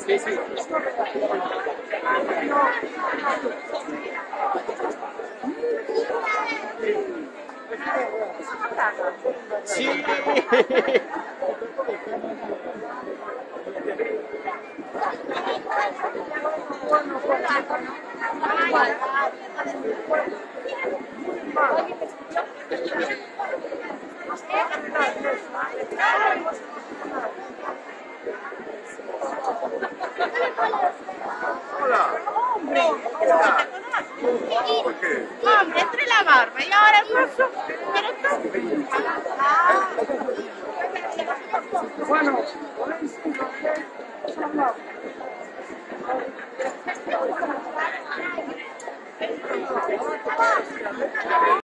Sí, sí. Sí. Hola. Hombre, ¿Qué tal? ¿por ¿Por qué? hombre, entre la barba y ahora el mozo, ¿quieres tú? Bueno, podéis ir,